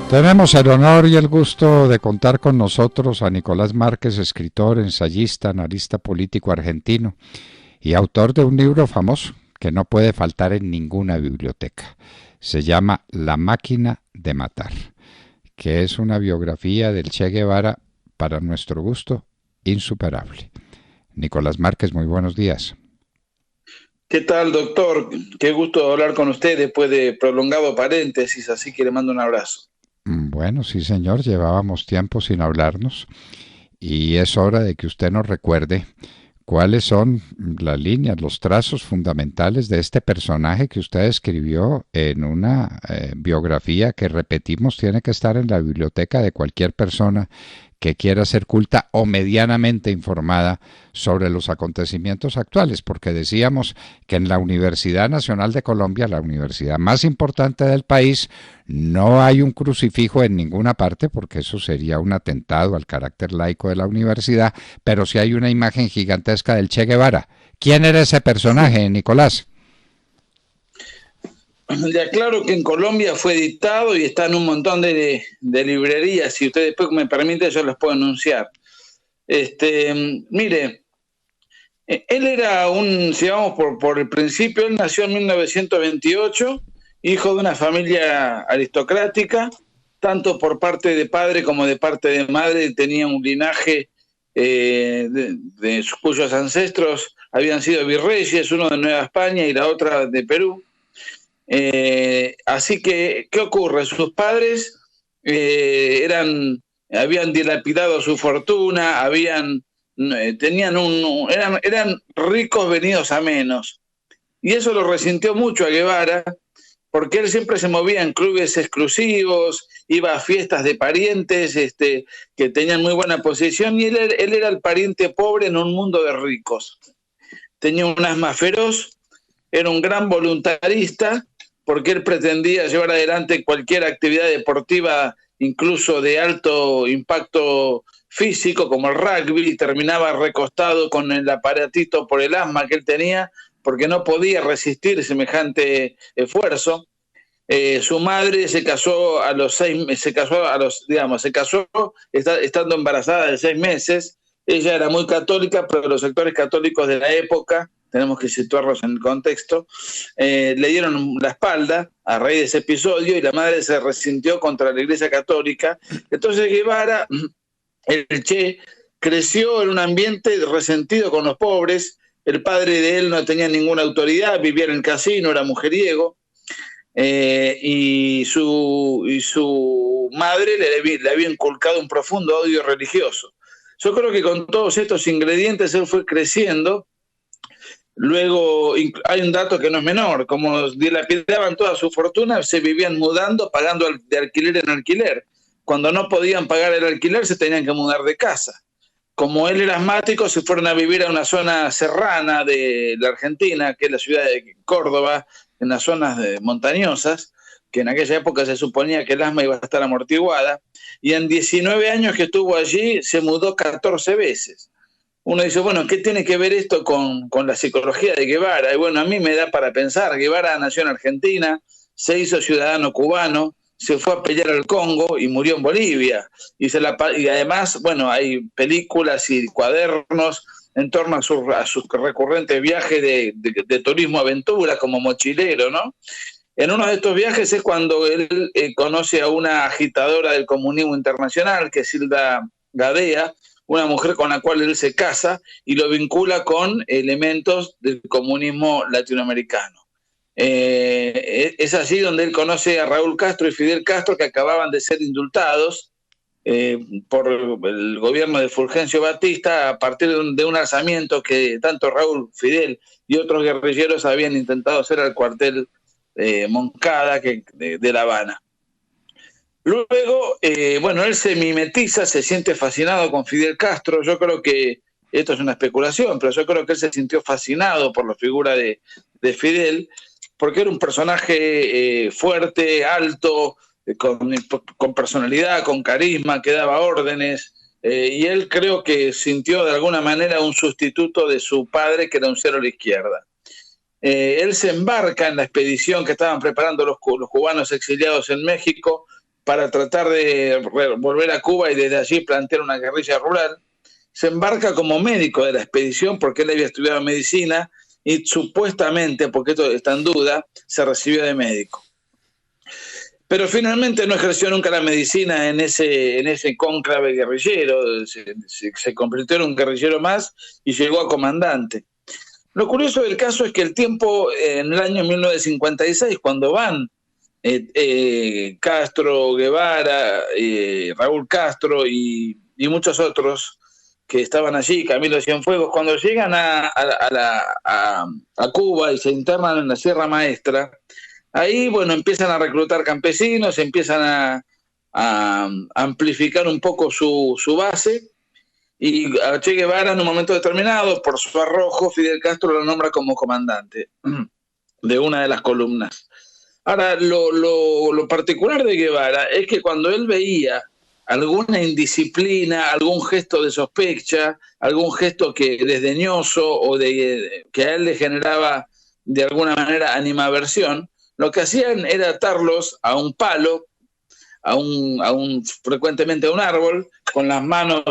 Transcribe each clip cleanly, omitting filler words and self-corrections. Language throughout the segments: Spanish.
Tenemos el honor y el gusto de contar con nosotros a Nicolás Márquez, escritor, ensayista, analista político argentino y autor de un libro famoso que no puede faltar en ninguna biblioteca. Se llama La máquina de matar, que es una biografía del Che Guevara, para nuestro gusto, insuperable. Nicolás Márquez, muy buenos días. ¿Qué tal, doctor? Qué gusto hablar con usted después de prolongado paréntesis, así que le mando un abrazo. Bueno, sí señor, llevábamos tiempo sin hablarnos y es hora de que usted nos recuerde cuáles son las líneas, los trazos fundamentales de este personaje que usted escribió en una biografía que, repetimos, tiene que estar en la biblioteca de cualquier persona que quiera ser culta o medianamente informada sobre los acontecimientos actuales, porque decíamos que en la Universidad Nacional de Colombia, la universidad más importante del país, no hay un crucifijo en ninguna parte, porque eso sería un atentado al carácter laico de la universidad, pero sí hay una imagen gigantesca del Che Guevara. ¿Quién era ese personaje, Nicolás? Le aclaro que en Colombia fue editado y está en un montón de librerías. Si usted después me permite, yo las puedo anunciar. Mire, él era si vamos por el principio, él nació en 1928, hijo de una familia aristocrática, tanto por parte de padre como de parte de madre. Tenía un linaje cuyos ancestros habían sido virreyes, uno de Nueva España y la otra de Perú. Así que, ¿qué ocurre? Sus padres habían dilapidado su fortuna, eran ricos venidos a menos. Y eso lo resintió mucho a Guevara, porque él siempre se movía en clubes exclusivos, iba a fiestas de parientes que tenían muy buena posición, y él era el pariente pobre en un mundo de ricos. Tenía un asma feroz, era un gran voluntarista, porque él pretendía llevar adelante cualquier actividad deportiva, incluso de alto impacto físico, como el rugby. Terminaba recostado con el aparatito por el asma que él tenía, porque no podía resistir semejante esfuerzo. Su madre se casó estando embarazada de 6 meses. Ella era muy católica, pero los sectores católicos de la época, tenemos que situarlos en el contexto, le dieron la espalda a raíz de ese episodio, y la madre se resintió contra la Iglesia Católica. Entonces Guevara, el Che, creció en un ambiente resentido con los pobres. El padre de él no tenía ninguna autoridad, vivía en el casino, era mujeriego, y su madre le había inculcado un profundo odio religioso. Yo creo que con todos estos ingredientes él fue creciendo. Luego hay un dato que no es menor: como dilapidaban toda su fortuna, se vivían mudando, pagando de alquiler en alquiler. Cuando no podían pagar el alquiler, se tenían que mudar de casa. Como él era asmático, se fueron a vivir a una zona serrana de la Argentina, que es la ciudad de Córdoba, en las zonas montañosas, que en aquella época se suponía que el asma iba a estar amortiguada, y en 19 años que estuvo allí se mudó 14 veces. Uno dice, bueno, ¿qué tiene que ver esto con la psicología de Guevara? Y bueno, a mí me da para pensar. Guevara nació en Argentina, se hizo ciudadano cubano, se fue a pelear al Congo y murió en Bolivia. Y además, bueno, hay películas y cuadernos en torno a sus recurrentes viajes de turismo aventura como mochilero, ¿no? En uno de estos viajes es cuando él conoce a una agitadora del comunismo internacional, que es Hilda Gadea, una mujer con la cual él se casa y lo vincula con elementos del comunismo latinoamericano. Es allí donde él conoce a Raúl Castro y Fidel Castro, que acababan de ser indultados por el gobierno de Fulgencio Batista, a partir de un alzamiento que tanto Raúl, Fidel y otros guerrilleros habían intentado hacer al cuartel Moncada de La Habana. Luego, bueno, él se mimetiza, se siente fascinado con Fidel Castro. Yo creo que, esto es una especulación, pero yo creo que él se sintió fascinado por la figura de Fidel, porque era un personaje fuerte, alto, con personalidad, con carisma, que daba órdenes, y él creo que sintió de alguna manera un sustituto de su padre, que era un cero a la izquierda. Él se embarca en la expedición que estaban preparando los cubanos exiliados en México, para tratar de volver a Cuba y desde allí plantear una guerrilla rural. Se embarca como médico de la expedición porque él había estudiado medicina y supuestamente, porque esto está en duda, se recibió de médico. Pero finalmente no ejerció nunca la medicina en ese cónclave guerrillero, se convirtió en un guerrillero más y llegó a comandante. Lo curioso del caso es que el tiempo, en el año 1956, cuando van Castro, Guevara, Raúl Castro y muchos otros que estaban allí, Camilo Cienfuegos, cuando llegan a Cuba y se internan en la Sierra Maestra, ahí, bueno, empiezan a reclutar campesinos, empiezan a amplificar un poco su base, y a Che Guevara en un momento determinado, por su arrojo, Fidel Castro lo nombra como comandante de una de las columnas. Ahora, lo particular de Guevara es que cuando él veía alguna indisciplina, algún gesto de sospecha, algún gesto que desdeñoso o que a él le generaba de alguna manera animaversión, lo que hacían era atarlos a un palo, frecuentemente a un árbol, con las manos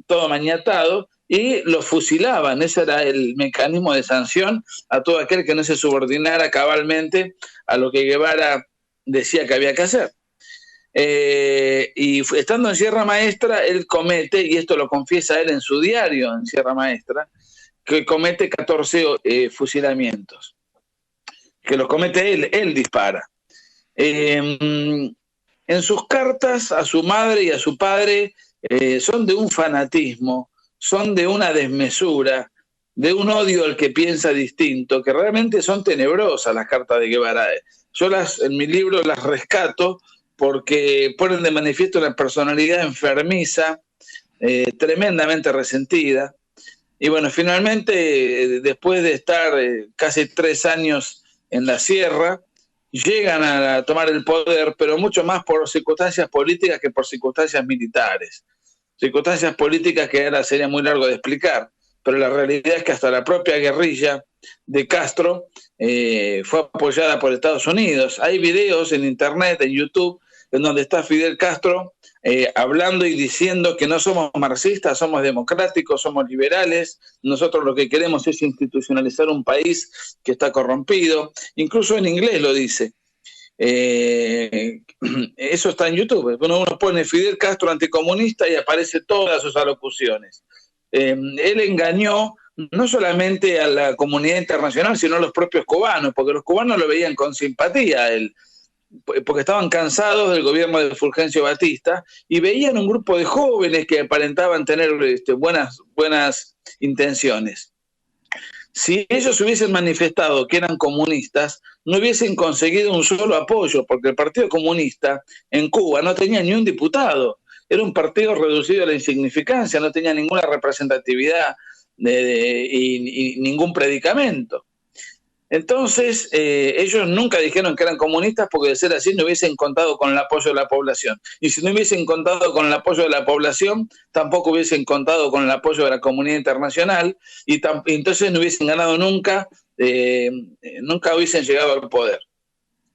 todo maniatado, y los fusilaban. Ese era el mecanismo de sanción a todo aquel que no se subordinara cabalmente a lo que Guevara decía que había que hacer. Y estando en Sierra Maestra, él comete, y esto lo confiesa él en su diario en Sierra Maestra, que comete 14 fusilamientos, que los comete él dispara. En sus cartas a su madre y a su padre son de un fanatismo, son de una desmesura, de un odio al que piensa distinto, que realmente son tenebrosas las cartas de Guevara. Yo en mi libro las rescato porque ponen de manifiesto una personalidad enfermiza, tremendamente resentida. Y bueno, finalmente, después de estar casi 3 años en la sierra, llegan a tomar el poder, pero mucho más por circunstancias políticas que por circunstancias militares. Circunstancias políticas que ahora sería muy largo de explicar, pero la realidad es que hasta la propia guerrilla de Castro fue apoyada por Estados Unidos. Hay videos en internet, en YouTube, en donde está Fidel Castro hablando y diciendo que no somos marxistas, somos democráticos, somos liberales, nosotros lo que queremos es institucionalizar un país que está corrompido, incluso en inglés lo dice. Eso está en YouTube. Uno pone Fidel Castro anticomunista y aparece todas sus alocuciones. Él engañó no solamente a la comunidad internacional, sino a los propios cubanos, porque los cubanos lo veían con simpatía a él, porque estaban cansados del gobierno de Fulgencio Batista y veían un grupo de jóvenes que aparentaban tener buenas intenciones. Si ellos hubiesen manifestado que eran comunistas, no hubiesen conseguido un solo apoyo, porque el Partido Comunista en Cuba no tenía ni un diputado. Era un partido reducido a la insignificancia, no tenía ninguna representatividad y ningún predicamento. Entonces, ellos nunca dijeron que eran comunistas porque de ser así no hubiesen contado con el apoyo de la población. Y si no hubiesen contado con el apoyo de la población, tampoco hubiesen contado con el apoyo de la comunidad internacional y entonces no hubiesen ganado nunca, nunca hubiesen llegado al poder.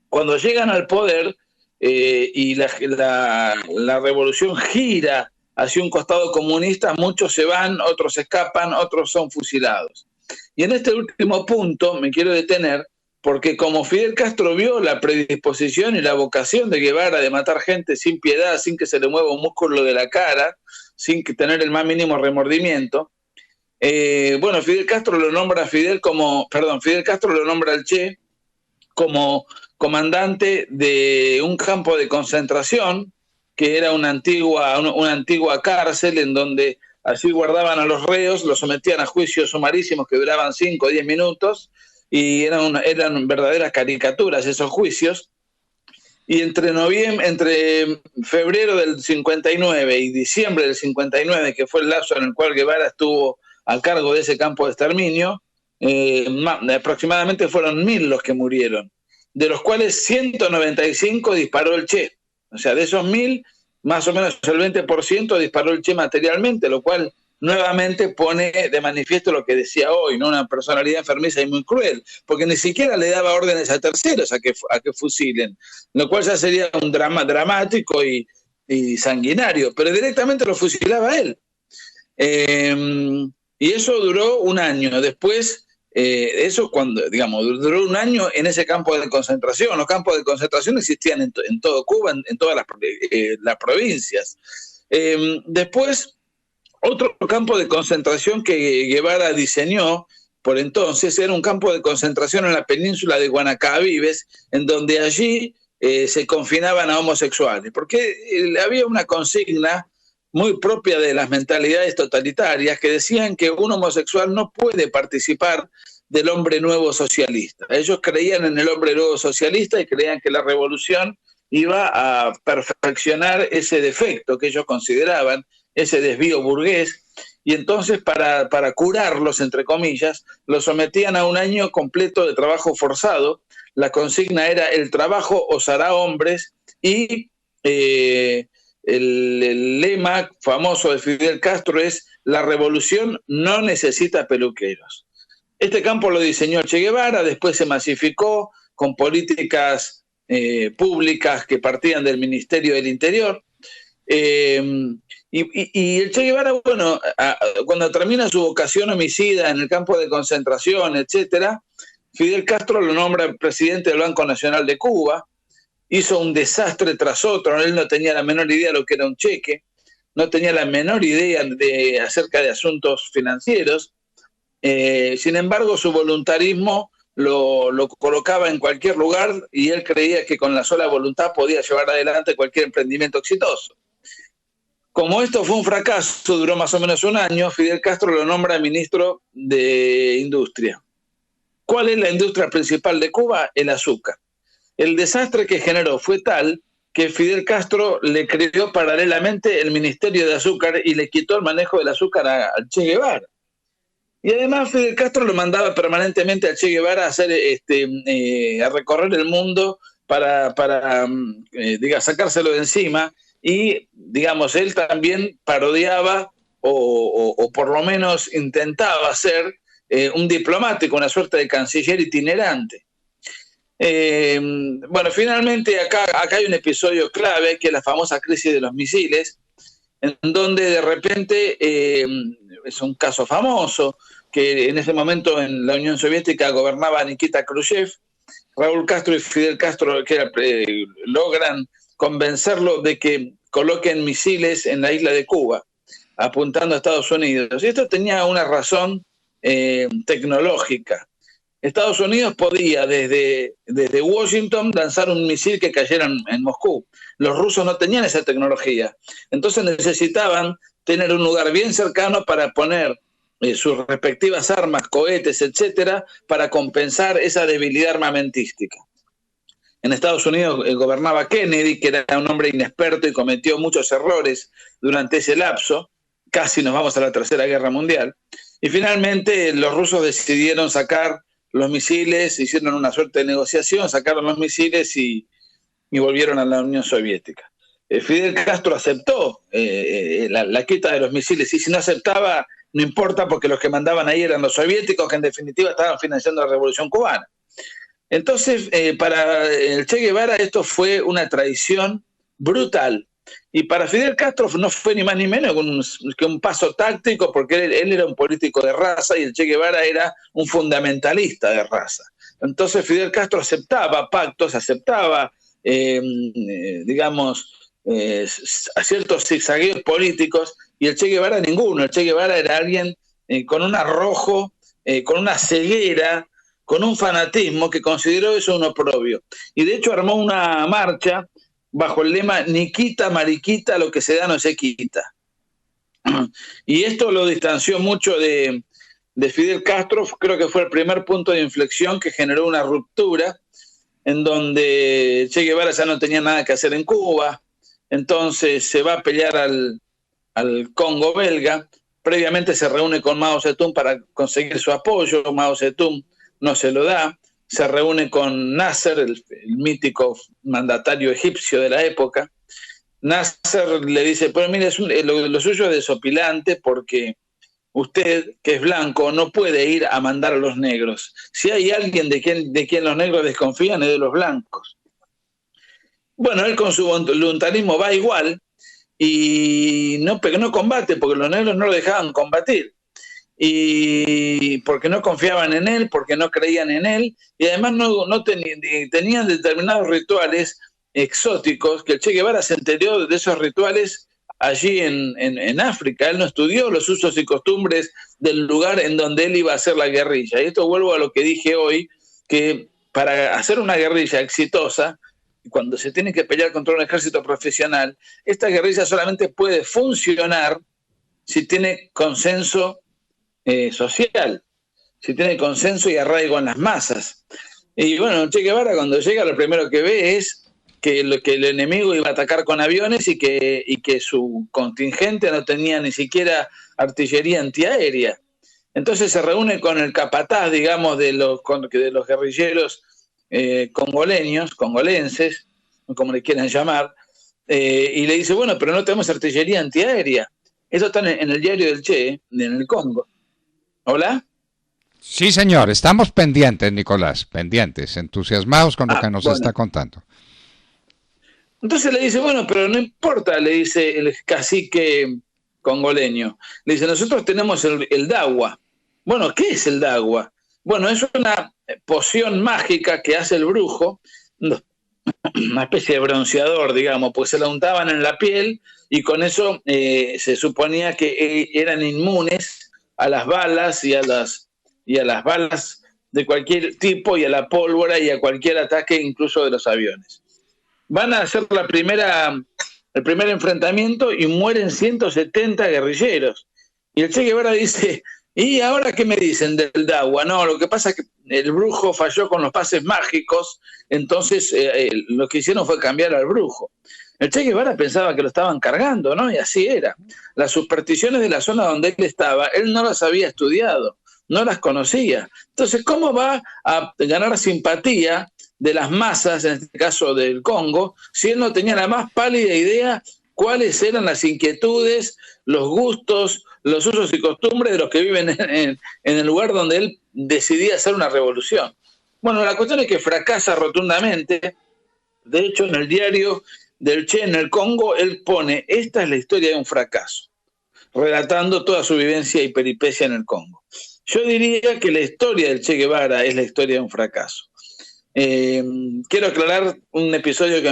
Cuando llegan al poder y la revolución gira hacia un costado comunista, muchos se van, otros escapan, otros son fusilados. Y en este último punto me quiero detener porque como Fidel Castro vio la predisposición y la vocación de Guevara de matar gente sin piedad, sin que se le mueva un músculo de la cara, sin que tener el más mínimo remordimiento, bueno, Fidel Castro lo nombra al Che como comandante de un campo de concentración que era una antigua cárcel en donde así guardaban a los reos, los sometían a juicios sumarísimos que duraban 5 o 10 minutos y eran verdaderas caricaturas esos juicios. Y entre febrero del 59 y diciembre del 59, que fue el lapso en el cual Guevara estuvo a cargo de ese campo de exterminio, aproximadamente fueron 1000 los que murieron, de los cuales 195 disparó el Che. O sea, de esos 1000, más o menos el 20% disparó el Che materialmente, lo cual nuevamente pone de manifiesto lo que decía hoy, ¿no? Una personalidad enfermiza y muy cruel, porque ni siquiera le daba órdenes a terceros a que fusilen, lo cual ya sería un drama dramático y sanguinario, pero directamente lo fusilaba a él. Y eso duró un año. Después, eso cuando, digamos, duró un año en ese campo de concentración. Los campos de concentración existían en todo Cuba, en todas las provincias. Después, otro campo de concentración que Guevara diseñó por entonces era un campo de concentración en la península de Guanacavives, en donde allí se confinaban a homosexuales, porque había una consigna muy propia de las mentalidades totalitarias que decían que un homosexual no puede participar del hombre nuevo socialista. Ellos creían en el hombre nuevo socialista y creían que la revolución iba a perfeccionar ese defecto que ellos consideraban, ese desvío burgués, y entonces para curarlos, entre comillas, los sometían a un año completo de trabajo forzado. La consigna era: el trabajo os hará hombres, y el lema famoso de Fidel Castro es: la revolución no necesita peluqueros. Este campo lo diseñó Che Guevara, después se masificó con políticas públicas que partían del Ministerio del Interior. Y el Che Guevara, bueno, cuando termina su vocación homicida en el campo de concentración, etcétera, Fidel Castro lo nombra presidente del Banco Nacional de Cuba. Hizo un desastre tras otro. Él no tenía la menor idea de lo que era un cheque, no tenía la menor idea acerca de asuntos financieros. Sin embargo, su voluntarismo lo colocaba en cualquier lugar, y él creía que con la sola voluntad podía llevar adelante cualquier emprendimiento exitoso. Como esto fue un fracaso, duró más o menos un año, Fidel Castro lo nombra ministro de Industria. ¿Cuál es la industria principal de Cuba? El azúcar. El desastre que generó fue tal que Fidel Castro le creó paralelamente el Ministerio de Azúcar y le quitó el manejo del azúcar a Che Guevara. Y además Fidel Castro lo mandaba permanentemente a Che Guevara a hacer, a recorrer el mundo para sacárselo de encima. Y, digamos, él también parodiaba o por lo menos intentaba ser un diplomático, una suerte de canciller itinerante. Bueno, finalmente acá hay un episodio clave, que es la famosa crisis de los misiles, en donde de repente, es un caso famoso, que en ese momento en la Unión Soviética gobernaba Nikita Khrushchev. Raúl Castro y Fidel Castro logran convencerlo de que coloquen misiles en la isla de Cuba, apuntando a Estados Unidos. Y esto tenía una razón tecnológica. Estados Unidos podía desde Washington lanzar un misil que cayera en Moscú. Los rusos no tenían esa tecnología. Entonces necesitaban tener un lugar bien cercano para poner sus respectivas armas, cohetes, etcétera, para compensar esa debilidad armamentística. En Estados Unidos gobernaba Kennedy, que era un hombre inexperto y cometió muchos errores durante ese lapso. Casi nos vamos a la Tercera Guerra Mundial. Y finalmente los rusos decidieron sacar los misiles, hicieron una suerte de negociación, sacaron los misiles y volvieron a la Unión Soviética. Fidel Castro aceptó la quita de los misiles, y si no aceptaba, no importa, porque los que mandaban ahí eran los soviéticos, que en definitiva estaban financiando la Revolución Cubana. Entonces, para el Che Guevara esto fue una traición brutal. Y para Fidel Castro no fue ni más ni menos que un paso táctico, porque él era un político de raza y el Che Guevara era un fundamentalista de raza. Entonces Fidel Castro aceptaba pactos, aceptaba, a ciertos zigzagueos políticos, y el Che Guevara ninguno. El Che Guevara era alguien con un arrojo, con una ceguera, con un fanatismo que consideró eso un oprobio. Y de hecho armó una marcha bajo el lema: ni quita, mariquita, lo que se da no se quita. Y esto lo distanció mucho de Fidel Castro. Creo que fue el primer punto de inflexión que generó una ruptura, en donde Che Guevara ya no tenía nada que hacer en Cuba. Entonces se va a pelear al Congo belga. Previamente se reúne con Mao Zedong para conseguir su apoyo. Mao Zedong no se lo da. Se reúne con Nasser, el mítico mandatario egipcio de la época. Nasser le dice: pero mire, lo suyo es desopilante, porque usted, que es blanco, no puede ir a mandar a los negros. Si hay alguien de quien los negros desconfían, es de los blancos. Bueno, él con su voluntarismo va igual y no combate, porque los negros no lo dejaban combatir. Y porque no confiaban en él, porque no creían en él, y además tenían determinados rituales exóticos, que el Che Guevara se enteró de esos rituales allí en África. Él no estudió los usos y costumbres del lugar en donde él iba a hacer la guerrilla. Y esto vuelvo a lo que dije hoy, que para hacer una guerrilla exitosa, cuando se tiene que pelear contra un ejército profesional, esta guerrilla solamente puede funcionar si tiene consenso social, si tiene consenso y arraigo en las masas. Y bueno, Che Guevara cuando llega lo primero que ve es que el enemigo iba a atacar con aviones y que su contingente no tenía ni siquiera artillería antiaérea. Entonces se reúne con el capataz, digamos, de los guerrilleros congolenses, como le quieran llamar, y le dice, bueno, pero no tenemos artillería antiaérea. Eso está en el diario del Che, en el Congo. ¿Hola? Sí, señor, estamos pendientes, Nicolás, pendientes, entusiasmados con lo que nos está contando. Entonces le dice, bueno, pero no importa, le dice el cacique congoleño. Le dice, nosotros tenemos el dagua. Bueno, ¿qué es el dagua? Bueno, es una poción mágica que hace el brujo, una especie de bronceador, digamos, pues se la untaban en la piel y con eso se suponía que eran inmunes a las balas y a las balas de cualquier tipo y a la pólvora y a cualquier ataque, incluso de los aviones. Van a hacer el primer enfrentamiento y mueren 170 guerrilleros. Y el Che Guevara dice, ¿y ahora qué me dicen del Dagua? No, lo que pasa es que el brujo falló con los pases mágicos, entonces lo que hicieron fue cambiar al brujo. El Che Guevara pensaba que lo estaban cargando, ¿no? Y así era. Las supersticiones de la zona donde él estaba, él no las había estudiado, no las conocía. Entonces, ¿cómo va a ganar simpatía de las masas, en este caso del Congo, si él no tenía la más pálida idea cuáles eran las inquietudes, los gustos, los usos y costumbres de los que viven en el lugar donde él decidía hacer una revolución? Bueno, la cuestión es que fracasa rotundamente. De hecho, en el diario del Che en el Congo, él pone, esta es la historia de un fracaso, relatando toda su vivencia y peripecia en el Congo. Yo diría que la historia del Che Guevara es la historia de un fracaso. Quiero aclarar un episodio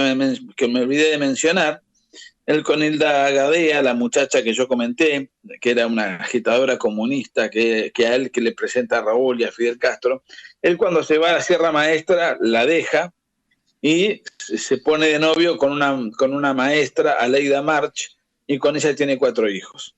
que me olvidé de mencionar. Él con Hilda Gadea, la muchacha que yo comenté, que era una agitadora comunista, que a él que le presenta a Raúl y a Fidel Castro, él cuando se va a la Sierra Maestra la deja y se pone de novio con una maestra, Aleida March, y con ella tiene 4 hijos.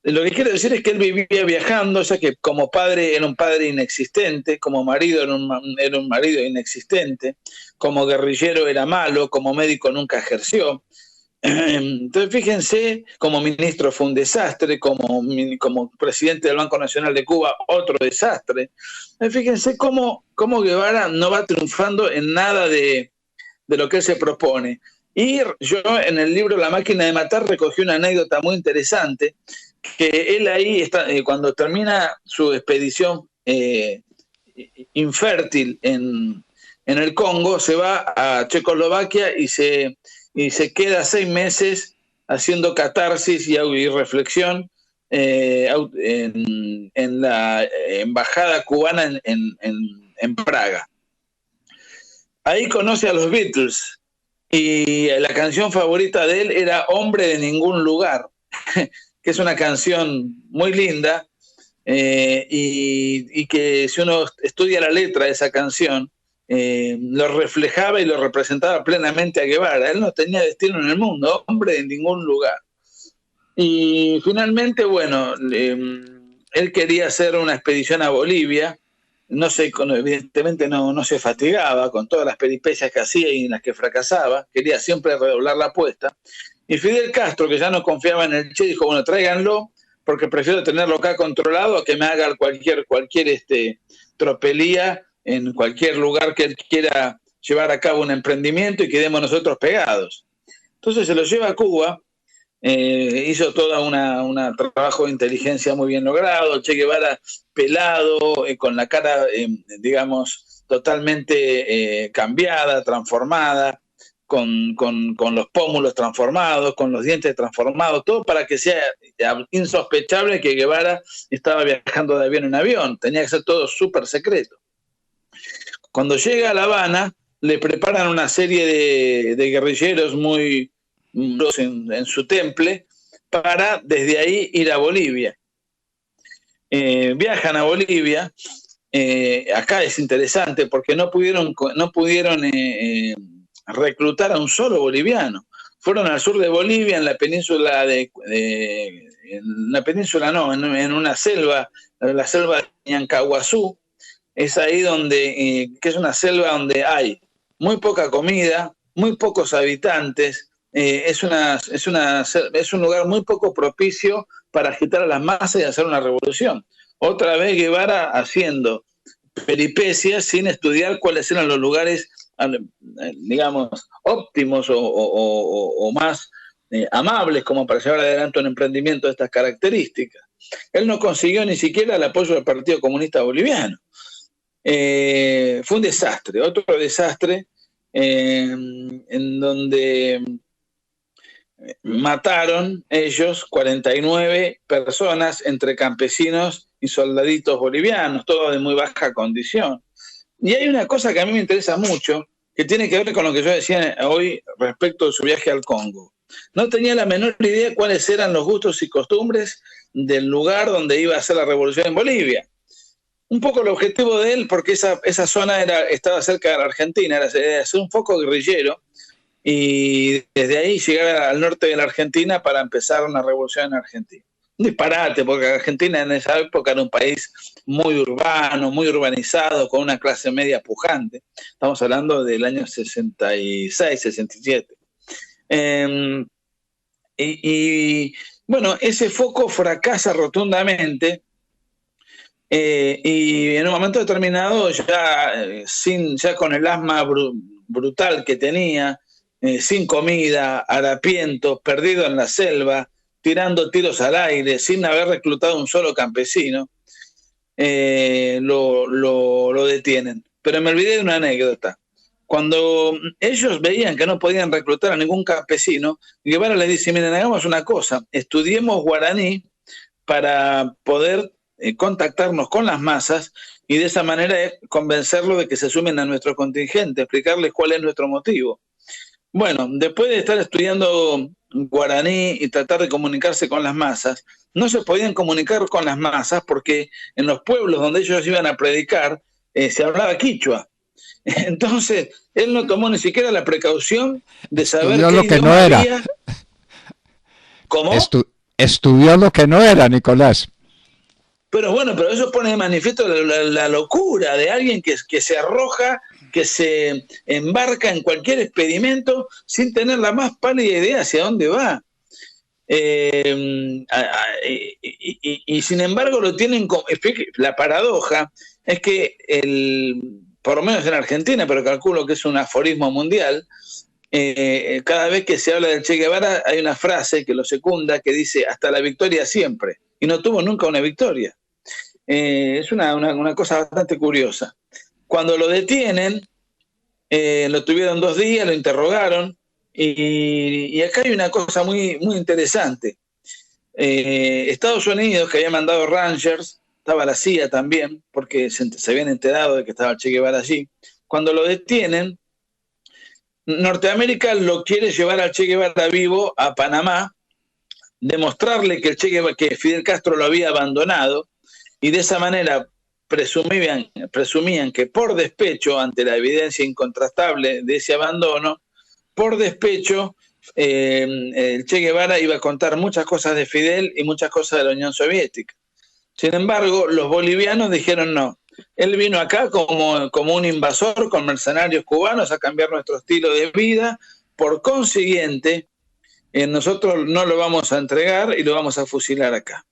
Lo que quiero decir es que él vivía viajando, ya que como padre era un padre inexistente, como marido era un marido inexistente, como guerrillero era malo, como médico nunca ejerció. Entonces fíjense, como ministro fue un desastre, como presidente del Banco Nacional de Cuba otro desastre. Fíjense cómo Guevara no va triunfando en nada de lo que él se propone. Y yo en el libro La máquina de matar recogí una anécdota muy interesante, que él ahí está, cuando termina su expedición infértil en el Congo, se va a Checoslovaquia y se queda 6 meses haciendo catarsis y reflexión en la embajada cubana en Praga. Ahí conoce a los Beatles y la canción favorita de él era Hombre de Ningún Lugar, que es una canción muy linda y que si uno estudia la letra de esa canción, lo reflejaba y lo representaba plenamente a Guevara. Él no tenía destino en el mundo, hombre de ningún lugar. Y finalmente, bueno, él quería hacer una expedición a Bolivia, evidentemente no se fatigaba con todas las peripecias que hacía y en las que fracasaba, quería siempre redoblar la apuesta. Y Fidel Castro, que ya no confiaba en el Che, dijo, bueno, tráiganlo, porque prefiero tenerlo acá controlado a que me haga cualquier tropelía en cualquier lugar que él quiera llevar a cabo un emprendimiento y quedemos nosotros pegados. Entonces se lo lleva a Cuba hizo todo un trabajo de inteligencia muy bien logrado. Che Guevara pelado, con la cara, digamos, totalmente cambiada, transformada, con los pómulos transformados, con los dientes transformados, todo para que sea insospechable que Guevara estaba viajando de avión en avión. Tenía que ser todo súper secreto. Cuando llega a La Habana, le preparan una serie de guerrilleros muy en su temple para desde ahí ir a Bolivia. Viajan a Bolivia. Acá es interesante porque no pudieron reclutar a un solo boliviano. Fueron al sur de Bolivia, en la península en una selva, la selva de Ñancahuazú. Es ahí donde, que es una selva donde hay muy poca comida, muy pocos habitantes, es un lugar muy poco propicio para agitar a las masas y hacer una revolución. Otra vez Guevara haciendo peripecias sin estudiar cuáles eran los lugares, digamos, óptimos o más amables como para llevar adelante un emprendimiento de estas características. Él no consiguió ni siquiera el apoyo del Partido Comunista Boliviano. Fue un desastre, otro desastre, en donde mataron ellos 49 personas entre campesinos y soldaditos bolivianos, todos de muy baja condición. Y hay una cosa que a mí me interesa mucho, que tiene que ver con lo que yo decía hoy respecto de su viaje al Congo. No tenía la menor idea cuáles eran los gustos y costumbres del lugar donde iba a hacer la revolución en Bolivia. Un poco el objetivo de él, porque esa zona estaba cerca de la Argentina, era hacer un foco guerrillero y desde ahí llegar al norte de la Argentina para empezar una revolución en Argentina. Un disparate, porque Argentina en esa época era un país muy urbano, muy urbanizado, con una clase media pujante. Estamos hablando del año 66, 67. Bueno, ese foco fracasa rotundamente. Y en un momento determinado, ya con el asma brutal que tenía, sin comida, harapiento, perdido en la selva, tirando tiros al aire, sin haber reclutado un solo campesino, lo detienen. Pero me olvidé de una anécdota. Cuando ellos veían que no podían reclutar a ningún campesino, Guevara les dice: miren, hagamos una cosa, estudiemos guaraní para poder contactarnos con las masas y de esa manera convencerlos de que se sumen a nuestro contingente, explicarles cuál es nuestro motivo. Bueno, después de estar estudiando guaraní y tratar de comunicarse con las masas, no se podían comunicar con las masas porque en los pueblos donde ellos iban a predicar se hablaba quichua. Entonces, él no tomó ni siquiera la precaución de saber estudió qué lo que idioma no era. había. ¿Cómo? Estudió lo que no era, Nicolás. Pero bueno, pero eso pone de manifiesto la locura de alguien que se arroja, que se embarca en cualquier experimento sin tener la más pálida idea hacia dónde va. Y sin embargo lo tienen como... La paradoja es que, por lo menos en Argentina, pero calculo que es un aforismo mundial, cada vez que se habla del Che Guevara hay una frase que lo secunda que dice: hasta la victoria siempre. Y no tuvo nunca una victoria. Es una cosa bastante curiosa. Cuando lo detienen, lo tuvieron 2 días, lo interrogaron, y acá hay una cosa muy, muy interesante. Estados Unidos, que había mandado Rangers, estaba la CIA también, porque se habían enterado de que estaba Che Guevara allí. Cuando lo detienen, Norteamérica lo quiere llevar al Che Guevara vivo a Panamá, demostrarle que que Fidel Castro lo había abandonado, y de esa manera presumían que por despecho, ante la evidencia incontrastable de ese abandono, por despecho, el Che Guevara iba a contar muchas cosas de Fidel y muchas cosas de la Unión Soviética. Sin embargo, los bolivianos dijeron no. Él vino acá como un invasor con mercenarios cubanos a cambiar nuestro estilo de vida. Por consiguiente, nosotros no lo vamos a entregar y lo vamos a fusilar acá.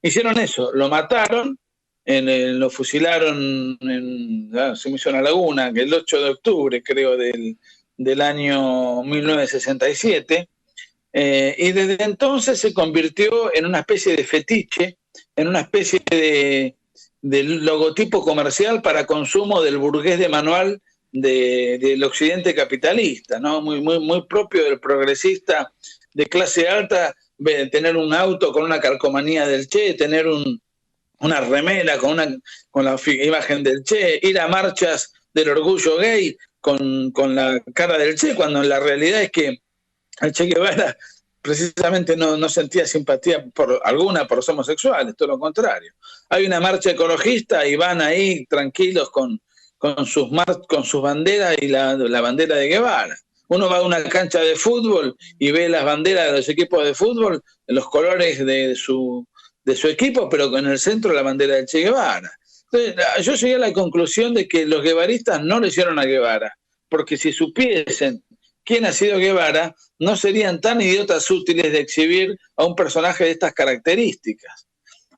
Hicieron eso, lo mataron, lo fusilaron se me hizo una laguna, el 8 de octubre, creo, del año 1967. Y desde entonces se convirtió en una especie de fetiche, en una especie de logotipo comercial para consumo del burgués de manual del occidente capitalista, ¿no? Muy propio del progresista de clase alta, tener un auto con una calcomanía del Che, tener una remera con la imagen del Che, ir a marchas del orgullo gay con la cara del Che, cuando la realidad es que el Che Guevara precisamente no sentía simpatía alguna por los homosexuales, todo lo contrario. Hay una marcha ecologista y van ahí tranquilos con sus banderas y la bandera de Guevara. Uno va a una cancha de fútbol y ve las banderas de los equipos de fútbol, los colores de su equipo, pero con el centro la bandera de Che Guevara. Entonces, yo llegué a la conclusión de que los guevaristas no le hicieron a Guevara, porque si supiesen quién ha sido Guevara, no serían tan idiotas útiles de exhibir a un personaje de estas características.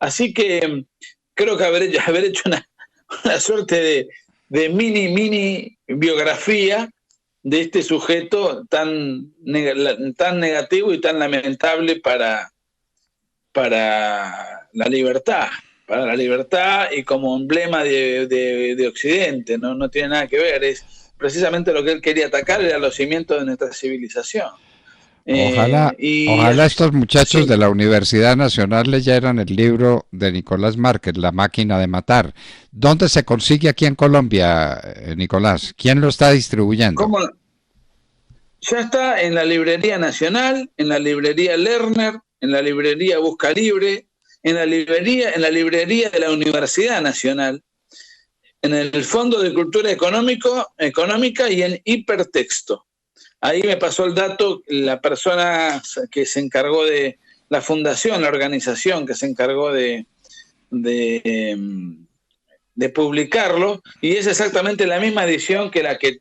Así que creo que haber hecho una suerte de mini biografía de este sujeto tan negativo y tan lamentable para la libertad y como emblema de Occidente, no tiene nada que ver, es precisamente lo que él quería atacar, era los cimientos de nuestra civilización. Ojalá estos muchachos de la Universidad Nacional leyeran el libro de Nicolás Márquez, La máquina de matar. ¿Dónde se consigue aquí en Colombia, Nicolás? ¿Quién lo está distribuyendo? ¿Cómo? Ya está en la Librería Nacional, en la Librería Lerner, en la Librería Busca Libre, en la librería de la Universidad Nacional, en el Fondo de Cultura Económica y en Hipertexto. Ahí me pasó el dato la persona que se encargó de la fundación, la organización que se encargó de publicarlo, y es exactamente la misma edición que la que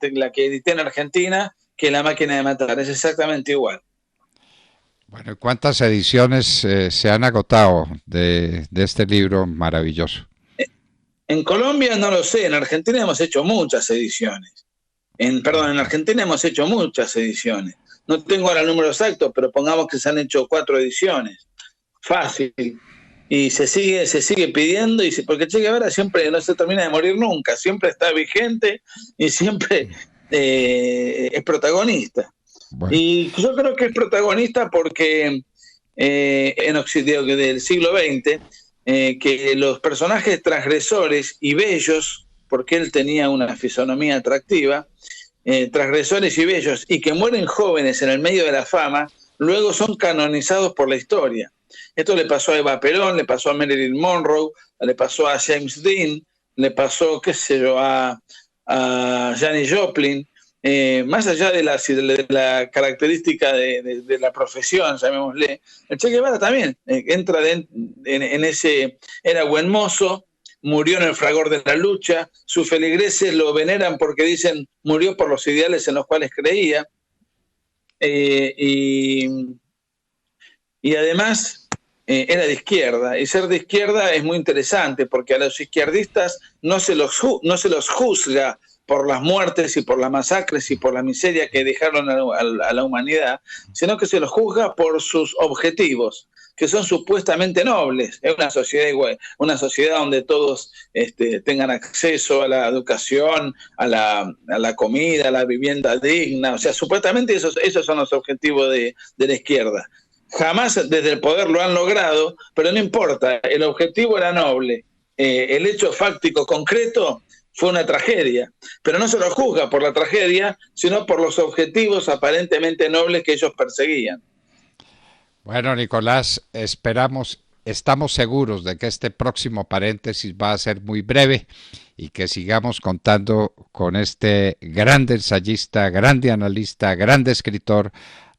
edité en Argentina, que La máquina de matar, es exactamente igual. Bueno, ¿cuántas ediciones se han agotado de este libro maravilloso? En Colombia no lo sé, en Argentina hemos hecho muchas ediciones. En Argentina hemos hecho muchas ediciones. No tengo ahora el número exacto, pero pongamos que se han hecho 4 ediciones. Fácil. Y se sigue pidiendo, porque Che Guevara siempre no se termina de morir nunca, siempre está vigente y siempre es protagonista. Bueno. Y yo creo que es protagonista porque en Occidente del siglo XX, que los personajes transgresores y bellos, porque él tenía una fisonomía atractiva, transgresores y bellos, y que mueren jóvenes en el medio de la fama, luego son canonizados por la historia. Esto le pasó a Eva Perón, le pasó a Marilyn Monroe, le pasó a James Dean, le pasó, a Janis Joplin. Más allá de la característica de la profesión, llamémosle, el Che Guevara también entra en ese, era buen mozo, murió en el fragor de la lucha, sus feligreses lo veneran porque dicen murió por los ideales en los cuales creía, y además era de izquierda, y ser de izquierda es muy interesante porque a los izquierdistas no se los juzga por las muertes y por las masacres y por la miseria que dejaron a la humanidad, sino que se los juzga por sus objetivos, que son supuestamente nobles. Es una sociedad donde todos tengan acceso a la educación, a la comida, a la vivienda digna. O sea, supuestamente esos son los objetivos de la izquierda. Jamás desde el poder lo han logrado, pero no importa, el objetivo era noble. El hecho fáctico concreto fue una tragedia, pero no se lo juzga por la tragedia, sino por los objetivos aparentemente nobles que ellos perseguían. Bueno, Nicolás, estamos seguros de que este próximo paréntesis va a ser muy breve y que sigamos contando con este grande ensayista, grande analista, grande escritor,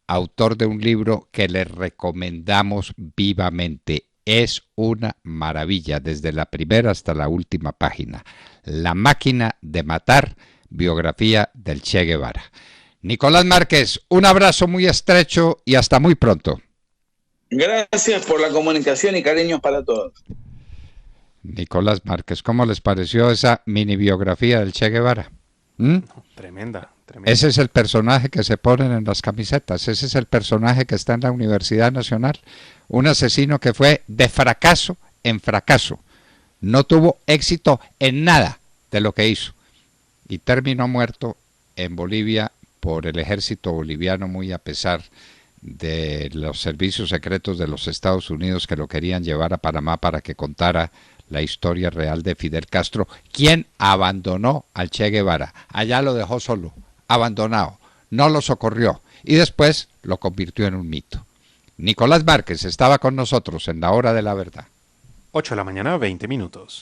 autor de un libro que le recomendamos vivamente. Es una maravilla, desde la primera hasta la última página. La máquina de matar, biografía del Che Guevara. Nicolás Márquez, un abrazo muy estrecho y hasta muy pronto. Gracias por la comunicación y cariños para todos. Nicolás Márquez, ¿cómo les pareció esa mini biografía del Che Guevara? Tremenda. Tremendo. Ese es el personaje que se ponen en las camisetas, ese es el personaje que está en la Universidad Nacional. Un asesino que fue de fracaso en fracaso. No tuvo éxito en nada de lo que hizo. Y terminó muerto en Bolivia por el ejército boliviano, muy a pesar de los servicios secretos de los Estados Unidos que lo querían llevar a Panamá para que contara la historia real de Fidel Castro, quien abandonó al Che Guevara. Allá lo dejó solo, abandonado, no lo socorrió y después lo convirtió en un mito. Nicolás Márquez estaba con nosotros en la hora de la verdad. 8 de la mañana, 20 minutos.